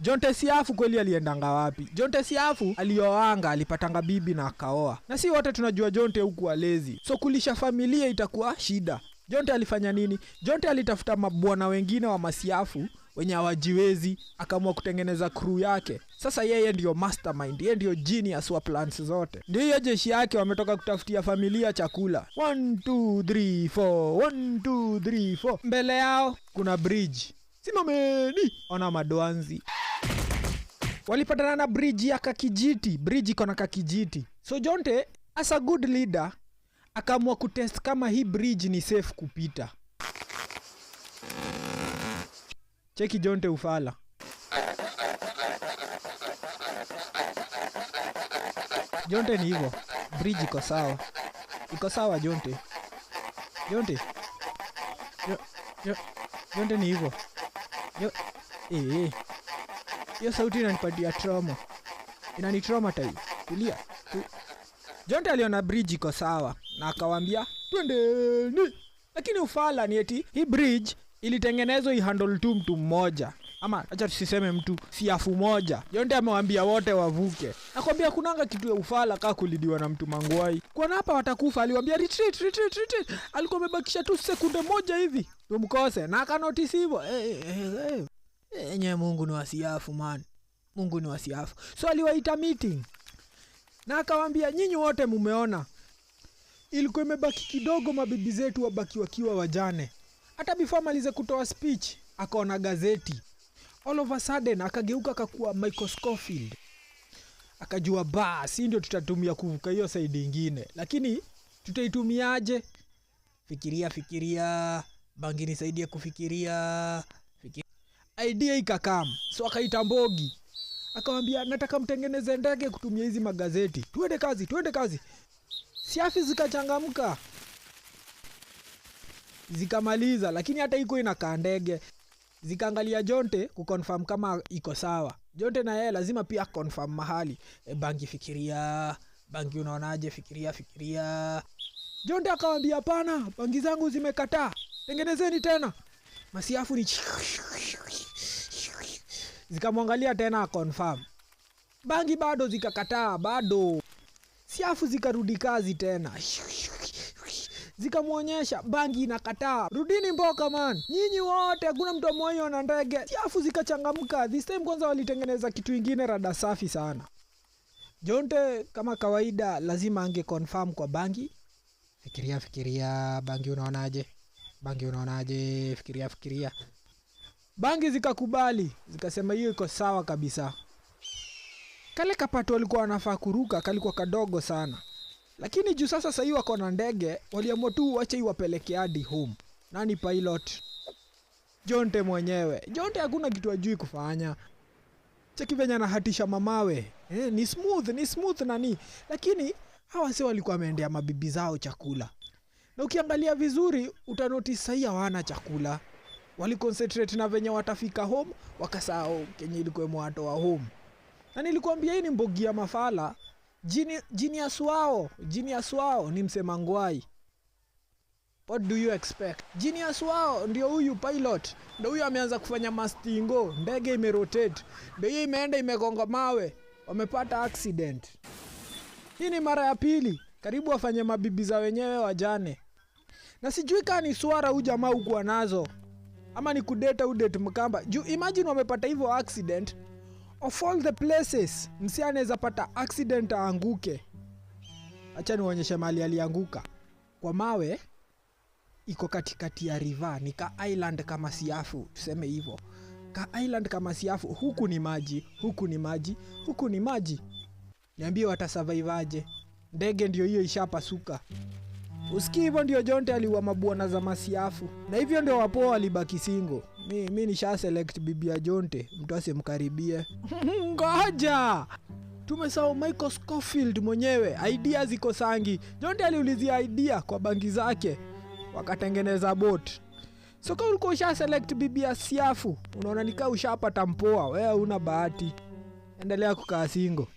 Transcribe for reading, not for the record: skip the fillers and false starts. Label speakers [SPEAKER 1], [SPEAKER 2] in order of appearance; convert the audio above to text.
[SPEAKER 1] Jonte Siafu kweli aliendanga wapi? Jonte Siafu alioanga, alipatanga bibi na akaoa. Na si wote tunajua Jonte huku alezi. So kulisha familia itakuwa shida. Jonte alifanya nini? Jonte alitafuta mabwana wengine wa Masiafu wenye hawajiwezi, akaamua kutengeneza crew yake. Sasa yeye ndio mastermind, yeye ndio genius wa plans zote. Ndio hiyo jeshi yake wametoka kutafutia familia chakula. 1 2 3 4 1 2 3 4. Mbele yao kuna bridge. Simameni, ona madoanzi. Walipatana na bridge ya kakijiti. Bridge iko na kakijiti. So Jonte as a good leader akaamua kutest kama hii bridge ni safe kupita. Cheki Jonte ufala. Jonte ni hivyo. Bridge iko sawa. Iko sawa Jonte. Jonte. Jonte ni hivyo. Hiyo sauti inanipatia trauma. Inanitraumatize. Tulia. Jonte aliona bridge iko sawa na akawaambia twendeni. Lakini ufala ni eti hii bridge ilitengenezwa ihandle tu mtu mmoja. Ama acha tusiseme mtu, Siafu moja. Jonte amewaambia wote wavuke. Nakwambia kunanga kitu ya ufala kama kulidiwa na mtu mangwai. Kwa hapa watakufa, aliwaambia retreat. Alikuwa amebakisha tu sekunde moja hivi tumkose, na akanotice hivyo. Mungu ni wa Siafu man. Mungu ni wa Siafu. So aliwaita meeting. Na akawaambia nyinyi wote mumeona ilikuwa imebaki kidogo mabibi zetu wabaki wakiwa wajane. Hata before malize kutoa speech akaona gazeti. All of a sudden akageuka akakuwa Michael Scofield. Akajua basi ndio tutatumia kuvuka hiyo side nyingine. Lakini tutaitumiaje? Fikiria. Bangi nisaidie kufikiria. Idea ikakam. So akaita Mbogi. Akamwambia nataka mtengeneze ndege kutumia hizi magazeti. Twende kazi. Siafu zikachangamka. Zikamaliza, lakini hata iko inakaa ndege. Zikaangalia Jonte kuconfirm kama iko sawa. Jonte na yeye lazima pia confirm mahali. Bangi fikiria. Bangi unaonaje? Fikiria. Jonte akamwambia hapana, bangi zangu zimekataa. Tengenezeni tena. Masiafu ni zikamwangalia tena confirm. Bangi bado zikakataa bado. Siafu zikarudi kazi tena. Zikamuonyesha bangi inakataa. Rudini mboka man. Nyinyi wote hakuna mtu mmoja na ndege. Siafu zikachangamka. This time kwanza walitengeneza kitu kingine rada safi sana. Jonte kama kawaida lazima ange confirm kwa bangi. Fikiria. Bangi unaonaje? Fikiria. Bangi zikakubali. Zikasema hiyo iko sawa kabisa. Kale kapato walikuwa wanafaa kuruka kalikuwa kadogo sana. Lakini juu sasa hivi wako na ndege, waliamua tu waache iwapeleke hadi home. Nani pilot? Jonte mwenyewe. Jonte hakuna kitu ajui kufanya. Cheki venye anahatisha mamawe. Ni smooth nani. Lakini hawa si walikuwa wameendea mabibi zao chakula. Na ukiangalia vizuri utanotice sasa hawana chakula. Waliconcentrate na venye watafika home, wakasahau kenye ilikuwa mwato wa home. Na nilikwambia hii ni Mbogi ya mafala. Genius wao ni Msemangwai. What do you expect? Genius wao ndio huyu pilot. Ndio huyu ameanza kufanya mastingo. Ndege imerotate. Ndio hiyo imeenda imegonga mawe. Wamepata accident. Hii ni mara ya pili. Karibu wafanye mabibi za wenyewe wajane. Na sijui kama ni swara huyu jamaa huko nazo. Ama ni kudeta udate mkamba. Imagine wamepata hivyo accident. Of all the places, msi anaweza pata accident aanguke. Acha nionyeshe mahali alianguka. Kwa mawe iko katikati ya river, ni ka island kama Siafu, tuseme hivyo. Ka island kama Siafu, huku ni maji. Niambie watasurvive aje? Ndege ndio hiyo ishapasuka. Usikii hivyo ndio Jonte aliwa mabwana za Masiafu. Na hivyo ndio wapoa walibaki single. Mimi nisha select bibi ya Jonte, mtu asimkaribie. Ngoja. Tumesahau Michael Scofield mwenyewe, idea ziko sangi. Jonte aliulizia idea kwa bangi zake, wakatengeneza boat. So kama ulikuwa usha select bibi ya Siafu, unaona nikaa ushapata mpoa, wewe una bahati. Endelea kukaa single.